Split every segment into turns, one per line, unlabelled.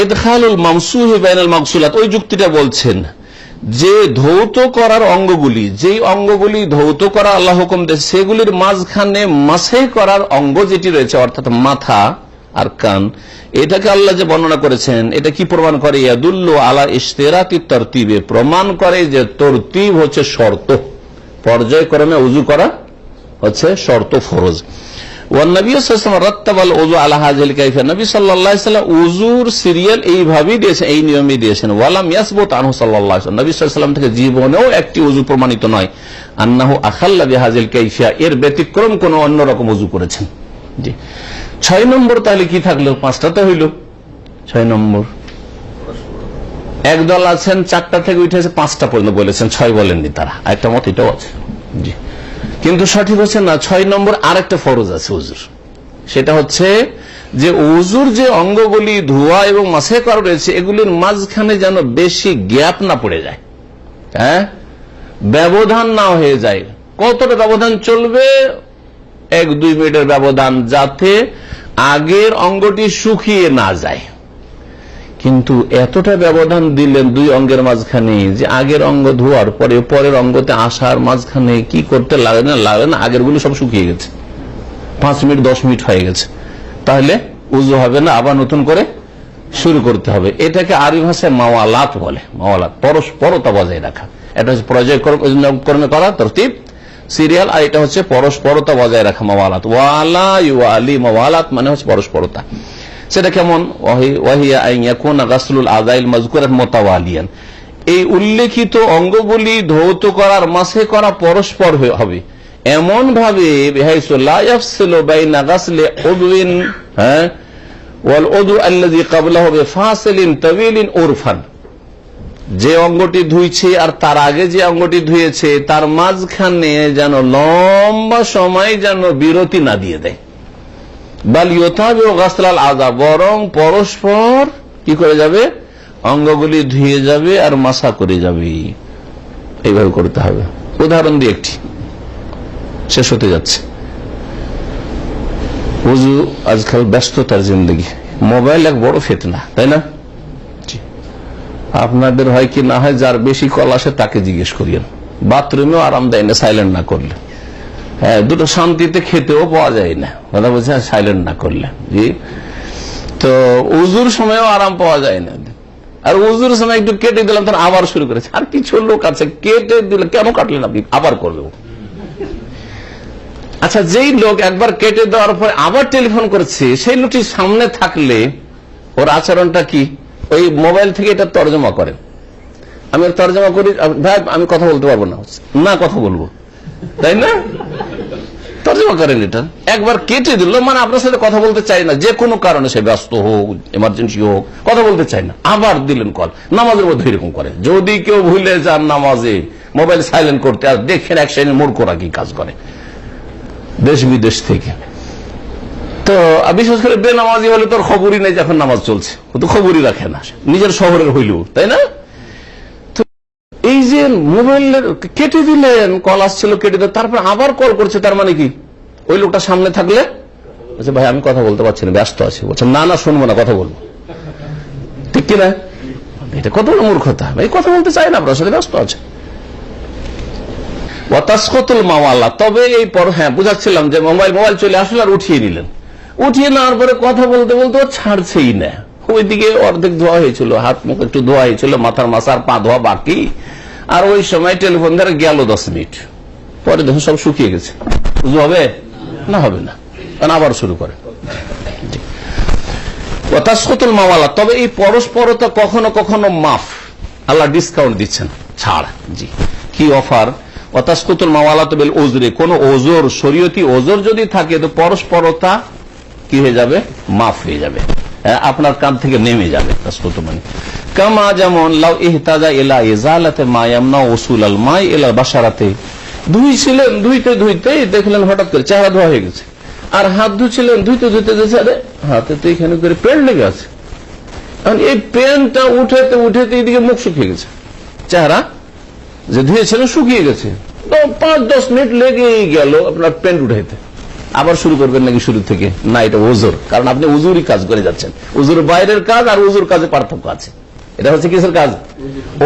ইদখালুল মামসুহি বাইনাল মাগসুলাত, ওই যুক্তিটা বলছেন যে ধৌত করার অঙ্গগুলি, যেই অঙ্গগুলি ধৌত করা আল্লাহ হুকুম দিয়েছে সেগুলির মাঝখানে মাসেহ করার অঙ্গ যেটি রয়েছে অর্থাৎ মাথা আর কান, এটাকে আল্লাহ যে বর্ণনা করেছেন এটা কি প্রমাণ করে? ইয়াদুল্লু আলা ইশতিরাতি তারতিবে, প্রমাণ করে যে তরতিব হচ্ছে শর্ত, পর্যায়ক্রমে উযু করা হচ্ছে শর্ত, ফরজ। ওয়ান নবী সাল্লাল্লাহু আলাইহি ওয়াসাল্লাম রাত্তাবাল উযু আলা হাযিল কাইফিয়া, নবী সাল্লাল্লাহু আলাইহি ওয়াসাল্লাম উযুর সিরিয়াল এইভাবেই দিয়েছেন, এই নিয়মে দিয়েছেন। ওয়ালাম ইয়াসবুত আনহু সাল্লাল্লাহু আলাইহি ওয়াসাল্লাম, নবী সাল্লাল্লাহু আলাইহি ওয়াসাল্লাম থেকে জীবনেও একটি উযু প্রমাণিত নয় আন্নাহু আখাল্লা বিহাযিল কাইফিয়া, এর ব্যতিক্রম কোন অন্য রকম উযু করেছেন। জি, 6 নম্বর তাহলে কি থাকলো? 5টা তো হইল। 6 নম্বর একদল আছেন 4টা থেকে উঠেছে 5টা পর্যন্ত বলেছেন, 6 বলেননি তারা, একটা মত এটাও আছে। জি, কিন্তু সঠিক হচ্ছে না, 6 নম্বর আরেকটা ফরজ আছে উযুর, সেটা হচ্ছে যে উযুর যে অঙ্গগুলি ধোয়া এবং মাসে করা রয়েছে এগুলির মাঝখানে যেন বেশি গ্যাপ না পড়ে যায়, হ্যাঁ, ব্যবধান না হয়ে যায়। কতটা ব্যবধান চলবে? 1-2 মিনিটের ব্যবধান, যাতে আগের অঙ্গটি শুকিয়ে না যায়। কিন্তু এতটা ব্যবধান দিলেন 2 অঙ্গের মাঝখানে যে আগের অঙ্গ ধোয়ার পরে পরের অঙ্গতে আসার মাঝখানে কি করতে লাগে না, আগের গুলো সব শুকিয়ে গেছে, 5 মিনিট 10 মিনিট হয়ে গেছে, তাহলে উযু হবে না, আবার নতুন করে শুরু করতে হবে। এটাকে আরবি ভাষায় মাওয়ালাত বলে, মাওয়ালাত, পরস্পরতা বজায় রাখা। এটা হচ্ছে পর্যায়ক্রমে করা তরতিব সিরিয়াল, আর এটা হচ্ছে পরস্পরতা বজায় রাখা, মাওয়ালাত। ওয়ালা ইউআলি, মাওয়ালাত মানে হচ্ছে পরস্পরতা। সেটা কেমন? ওয়াহিয়া আন ইয়াকুনা গাসলুল আযাইল মাযকুরাত মুতাওয়ালিয়ান, এই উল্লেখিত অঙ্গগুলি ধৌত করার মাসে করা পরস্পর হবে এমন ভাবে বিহাইসু লা ইয়াফসিলু বাইনা গাসলি উযুইন ওয়াল উযু আল্লাযী ক্বাবলাহু বিফাসিলিন তাওয়িলিন উরফান, যে অঙ্গটি ধুইছে আর তার আগে যে অঙ্গটি ধুয়েছে তার মাঝখানে যেন লম্বা সময় যেন বিরতি না দিয়ে দেয়। বাল ইউতাবিউ গাসলাল আযা, বরং পরস্পর কি করে যাবে? অঙ্গগুলি ধুয়ে যাবে আর মাসা করে যাবে, এইভাবে করতে হবে। উদাহরণ দিয়ে একটি, শেষ হতে যাচ্ছে। উযু আজকাল ব্যস্ততার জিন্দগি, মোবাইল এক বড় ফিতনা, তাই না? আপনাদের হয় কি না হয়, যার বেশি কল আসে তাকে জিজ্ঞেস করিয়েন, বাথরুমেও আরাম দেয় না সাইলেন্ট না করলে, হ্যাঁ, দুটো শান্তিতে খেতেও পাওয়া যায় না, কথা বলছে সাইলেন্ট না করলে। জি, তো উযুর সময়ও আরাম পাওয়া যায় না, আর উযুর সময় একটু কেটে দিলাম তখন আবার শুরু করেছে। আর কিছু লোক আছে কেটে দিলে, কেন কাটলেন আপনি, আবার করবে। আচ্ছা, যেই লোক একবার কেটে দেওয়ার পরে আবার টেলিফোন করছে, সেই লোকটি সামনে থাকলে ওর আচরণটা কি? ওই মোবাইল থেকে এটা তর্জমা করেন, আমি তর্জমা করি, ভাই আমি কথা বলতে পারবো না, না কথা বলবো, তাই না? তর্জমা করেন এটা। একবার কেটে দিল মানে আপনার সাথে কথা বলতে চাই না, যে কোনো কারণে, সে ব্যস্ত হোক, এমার্জেন্সি হোক, কথা বলতে চাই না, আবার দিলেন কল। নামাজের মধ্যে এরকম করে, যদি কেউ ভুলে যান নামাজে মোবাইল সাইলেন্ট করতে, আর দেখেন এক শ্রেণীর মূর্খরা কি কাজ করে দেশ বিদেশ থেকে। তো বিশেষ করে বেনামাজি হলে তোর খবরই নেই যখন নামাজ চলছে, ও তো খবরই রাখে না, নিজের শহরের হইলেও, তাই না? তো এই যে মোবাইলের কেটে দিলেন, কল আসছিল কেটে দিলেন, তারপর আবার কল করছে, তার মানে কি? ওই লোকটা সামনে থাকলে বলছে, ভাই আমি কথা বলতে পারছি না, ব্যস্ত আছি। বলছে, না না শুনবো না, কথা বলবো, ঠিক কিনা? এটা কত বড় মূর্খতা, ভাই কথা বলতে চাই না, আপনার সাথে ব্যস্ত আছে। ওয়াতাসকুতুল মাওয়ালা, তবে এই পর, হ্যাঁ বুঝাচ্ছিলাম যে মোবাইল চলে আসলে আর উঠিয়ে নিলেন, উঠিয়ে নেওয়ার পরে কথা বলতে বলতে ছাড়ছেই না। ওইদিকে অর্ধেক ধোয়া হয়েছিল, হাত মুখ একটু ধোয়া হয়েছিল, মাথার মাসার পা ধোয়া বাকি, আর ওই সময় টেলিফোন ধরে গেল 10 মিনিট পরে দেখুন সব শুকিয়ে গেছে। উযু হবে না? হবে না, কারণ আবার শুরু করে। ওয়াতাসকুতুল মাওয়ালা, তবে এই পরস্পরতা কখনো কখনো মাফ, আল্লাহ ডিসকাউন্ট দিচ্ছেন, ছাড়। জি, কি অফার? ওয়াতাসকুতুল মাওয়ালাত বিল উযরি, কোন ওজর, শরীয়তি ওজর যদি থাকে তো পরস্পরতা কি হয়ে যাবে? মাফ হয়ে যাবে, আপনার কাঁধ থেকে নেমে যাবে। তাসকুতু মানে কামা, যেমন লাউ ইহতাজা ইলা ইজালাতে মা ইয়ামনা উসুলাল মা ইলা বাশারাতে, ধুইছিলেন, ধুইতে ধুইতে দেখলেন হঠাৎ করে চেহারা ধোয়া হয়ে গেছে, আর হাত ধুছিলেন, ধুইতে ধুইতে দেখছে আরে হাতে তো এখানে করে পেন লেগে আছে, কারণ এই পেনটা উঠেতে উঠেতে এদিকে মুখ শুকিয়ে গেছে, চেহারা যে ধুয়েছিলেন শুকিয়ে গেছে, তো 5-10 মিনিট লেগেই গেল আপনার পেন উঠাইতে। আবার শুরু করবেন নাকি শুরু থেকে? না, এটা ওজোর, কারণ আপনি উজুরই কাজ করে যাচ্ছেন। উজুর বাইরের কাজ আর উজুর কাজে পার্থক্য আছে। এটা হচ্ছে কিসের কাজ?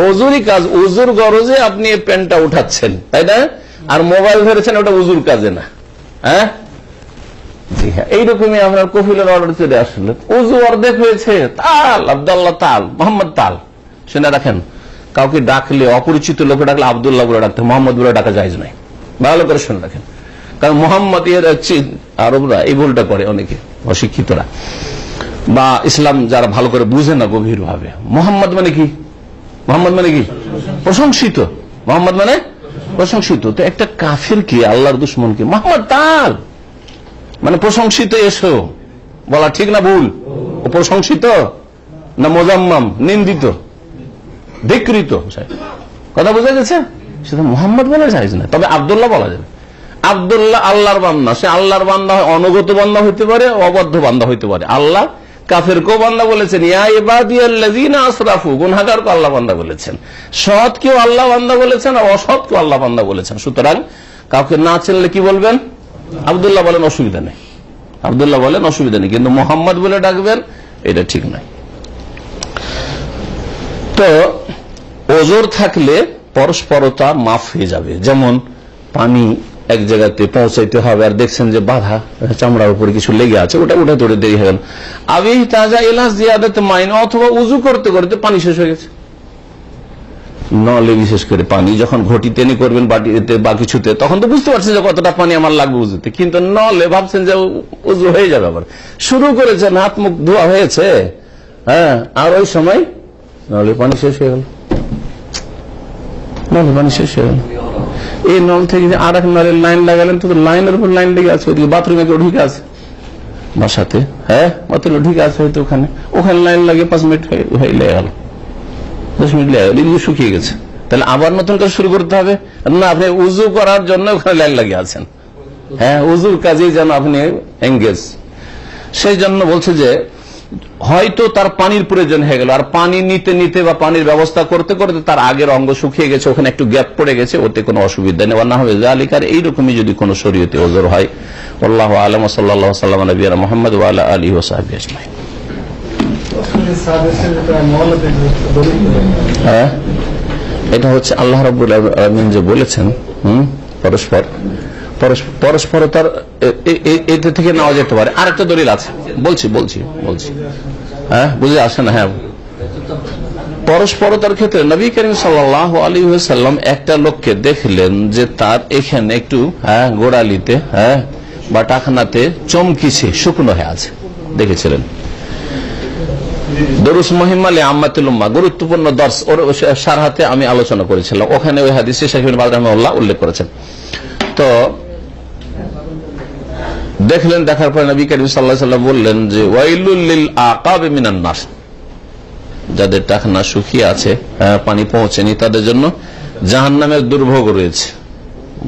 ওজুরই কাজ। উজুর গরজে আপনি এই প্যান্টটা উঠাচ্ছেন, তাই না? আর মোবাইল ধরেছেন, ওটা উজুর কাজে না। হ্যাঁ, জি হ্যাঁ, এইরকমই আপনার কফিলের অর্ডার চলে আসলে উজু অর্ধেক হয়েছে, তাল আব্দুল্লাহ তাল, মোহাম্মদ তাল। শুনে রাখেন, কাউকে ডাকলে, অপরিচিত লোকে ডাকলে আব্দুল্লাহ বলে ডাকতে, মোহাম্মদ বলে ডাকা যায় নাই। ভালো করে শুনে রাখেন, কারণ মোহাম্মদ আরবরা এই ভুলটা করে, অনেকে অশিক্ষিতরা বা ইসলাম যারা ভালো করে বুঝে না গভীর ভাবে। মোহাম্মদ মানে কি? মোহাম্মদ মানে কি? প্রশংসিত। মোহাম্মদ মানে প্রশংসিত। তো একটা কাফির কি, আল্লাহর দুশ্মনকে মোহাম্মদ তাল মানে প্রশংসিত এসো বলা ঠিক না ভুল? ও প্রশংসিত না মোজাম্মাম, নিন্দিত, ধিকৃত? কথা বোঝা গেছে? সেটা মোহাম্মদ বলা যায় না, তবে আব্দুল্লাহ বলা যাবে। আব্দুল্লাহ আল্লাহর বান্দা, সে আল্লাহর বান্দা হয়, অনুগত বান্দা হইতে পারে, অবদ্ধ বান্দা হইতে পারে। আল্লাহ কাফেরকেও বান্দা বলেছেন, ইয়া ইবাদিয়াল্লাযীনা আসরাফু, গুনাহগারকেও আল্লাহ বান্দা বলেছেন, সৎকেও আল্লাহ বান্দা বলেছেন, আর অসৎকেও আল্লাহ বান্দা বলেছেন। সুতরাং কাউকে না চিনলে কি বলবেন? আব্দুল্লাহ বলেন, অসুবিধা নেই। আব্দুল্লাহ বলেন, অসুবিধা নেই, কিন্তু মোহাম্মদ বলে ডাকবেন, এটা ঠিক নয়। তো ওজোর থাকলে পরস্পরতা মাফ হয়ে যাবে। যেমন পানি এক জায়গাতে পৌঁছাইতে হবে, আর দেখছেন যে বাধা, চামড়ার উপরে কিছু লেগে আছে, ওটা উঠে তোড়ে দেরি হয়ে গেল। আবি তাজা ইলাস জিয়াদাত মাইন, অথবা উজু করতে করতে পানি শেষ হয়ে গেছে। নলে বিশেষ করে পানি যখন ঘটি টেনে করবেন বাটিতে বা কিছুতে, তখন তো বুঝতে পারছেন যে কতটা পানি আমার লাগবে উজুতে, কিন্তু নলে ভাবছেন যে উজু হয়ে যাবে, আবার শুরু করেছেন, হাত মুখ ধোয়া হয়েছে, হ্যাঁ, আর ওই সময় নলে পানি শেষ হয়ে গেল। নলে পানি শেষ হয়ে গেল। এই নল থেকে যে আর এক নলের লাইন লাগালেন, তো লাইনের উপর লাইন লেগে আছে, ওইদিকে বাথরুমে কেউ ঢুকে আছে বাসাতে, হ্যাঁ, বাথরুমে ঢুকে আছে হয়তো, ওখানে লাইন লাগে 5 মিনিট হয়ে লেগে গেল, 10 মিনিট লেগে গেল, শুকিয়ে গেছে। তাহলে আবার নতুন কাজ শুরু করতে হবে না? আপনি উজু করার জন্য ওখানে লাইন লাগিয়ে আছেন, হ্যাঁ, উজুর কাজেই যেন আপনি এঙ্গেজ। সেই জন্য বলছে যে হয়তো তার পানির প্রয়োজন হয়ে গেল, আর পানি নিতে নিতে বা পানির ব্যবস্থা করতে করতে তার আগের অঙ্গ শুকিয়ে গেছে, ওখানে একটু গ্যাপ পড়ে গেছে, ওতে কোনো অসুবিধা নেই, না হবে জালিকার। এইরকমই যদি কোনো শরীয়তে ওজর হয়। আল্লাহু আ'লাম, সাল্লাল্লাহু সাল্লাম আলা নবিয়িনা মুহাম্মদ ওয়া আলা আলিহি ওয়া সাহবিহি আজমাইন। হ্যাঁ, এটা হচ্ছে আল্লাহ রাব্বুল আলামিন যে বলেছেন, পরস্পরতার এতে থেকে নেওয়া যেতে পারে। আরেকটা দলিল আছে, বলছি হ্যাঁ, বুঝে আসে না? হ্যাঁ, পরস্পরতার ক্ষেত্রে নবী করিম সাল্লাল্লাহু আলাইহি ওয়াসাল্লাম একটা লোককে দেখলেন যে তার এখানে একটু গোড়ালিতে বা টাকনাতে চমকিছে, শুকনো হয়ে আছে, দেখেছিলেন। দরুস মুহিম্মালে আম্মাতুল উম্মাহ, গুরুত্বপূর্ণ দর্স, ওর সারহাতে আমি আলোচনা করেছিলাম, ওখানে ওই হাদিসে শাইখ ইবনে বাজ রাহিমাহুল্লাহ উল্লেখ করেছেন। তো দেখলেন, দেখার পর নবী করিম সাল্লাল্লাহু আলাইহি ওয়াসাল্লাম বললেন যে ওয়াইলুল লিল আকাবি মিনান নার, যাদের টাকনা শুকিয়ে আছে, পানি পৌঁছেনি, তাদের জন্য জাহান্নামের দুর্ভোগ রয়েছে,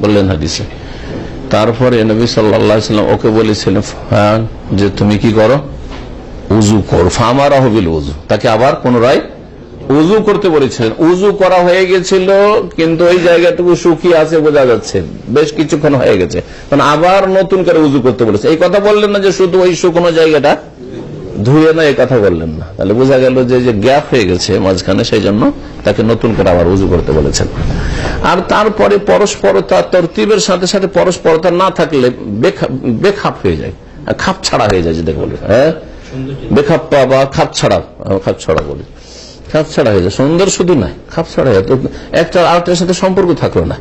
বললেন হাদিসে। তারপরে নবী সাল্লাল্লাহু আলাইহি ওয়াসাল্লাম ওকে বলেছিলেন যে তুমি কি করো, উজু কর। ফামারাহু বিল উজু, তাকে আবার পুনরায় উজু করতে বলেছিলেন। উজু করা হয়ে গেছিল, কিন্তু ওই জায়গাটুকু শুকিয়ে আছে, বোঝা যাচ্ছে বেশ কিছুক্ষণ হয়ে গেছে, কারণ আবার নতুন করে উজু করতে বলেছে। এই কথা বললেন না যে শুধু ওই শুকনো জায়গাটা ধুয়ে না, এই কথা বললেন না। তাহলে বোঝা গেল যে গ্যাপ হয়ে গেছে মাঝখানে, সেই জন্য তাকে নতুন করে আবার উজু করতে বলেছেন। আর তারপরে পরস্পরতা, তরতিবের সাথে সাথে পরস্পরতা না থাকলে বেখাপ হয়ে যায়, খাপ ছাড়া হয়ে যায়, যেটা বলে, হ্যাঁ, বেখাপ্পা বা খাপ ছাড়া বলে, খাপ ছাড়া হয়ে যায়। সুন্দর শুধু নয়, খাপ ছাড়া হয়ে যায়, একটা আরেকটার সাথে সম্পর্ক থাকলো না।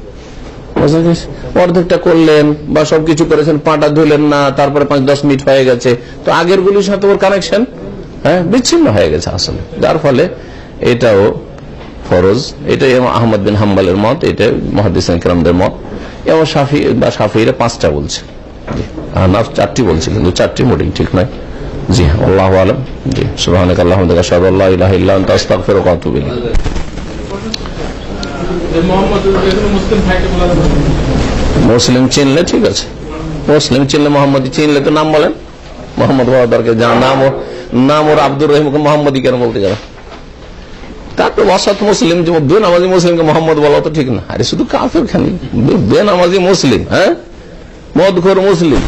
অর্ধেকটা করলেন বা সবকিছু করেছেন, পাটা ধুলেন না, তারপরে 5-10 মিনিট হয়ে গেছে, তো আগের গুলির সাথে ওর কানেকশন বিচ্ছিন্ন হয়ে গেছে আসলে, যার ফলে এটাও ফরজ। এটাই আহমদ বিন হাম্বলের মত, এটা মুহাদ্দিসিন কিরামদের মত, এবং শাফিঈরা 5টা বলছে, হানাফ 4টি বলছে, কিন্তু 4টি মোটেই ঠিক নয়। জি, আল্লাহু আ'লাম। জি, সুবহানাকা আল্লাহুম্মা ওয়া বিহামদিকা আশহাদু আল্লা ইলাহা ইল্লা আনতা আস্তাগফিরুকা ওয়া আতুবু ইলাইক। মুসলিম চিনলে ঠিক আছে, মুসলিম চিনলে, মোহাম্মদ চিনলে তো নাম বলেন, মোহাম্মদ বলা দরকার, যা নাম ওর আব্দুর রহিম, মোহাম্মদই কেন বলতে গেল? তারপর অসৎ মুসলিম, বেনামাজি মুসলিমকে মোহাম্মদ বলা তো ঠিক না। আরে শুধু কাফের খানি, বেনামাজি মুসলিম, হ্যাঁ, মদখোর মুসলিম,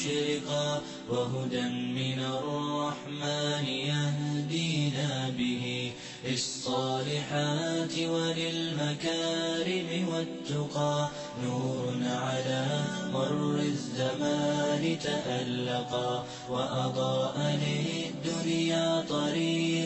مشرقا وهدى من الرحمن يهدينا به للصالحات وللمكارم والتقى نور على مر الزمان تألقا وأضاء للدنيا طريقا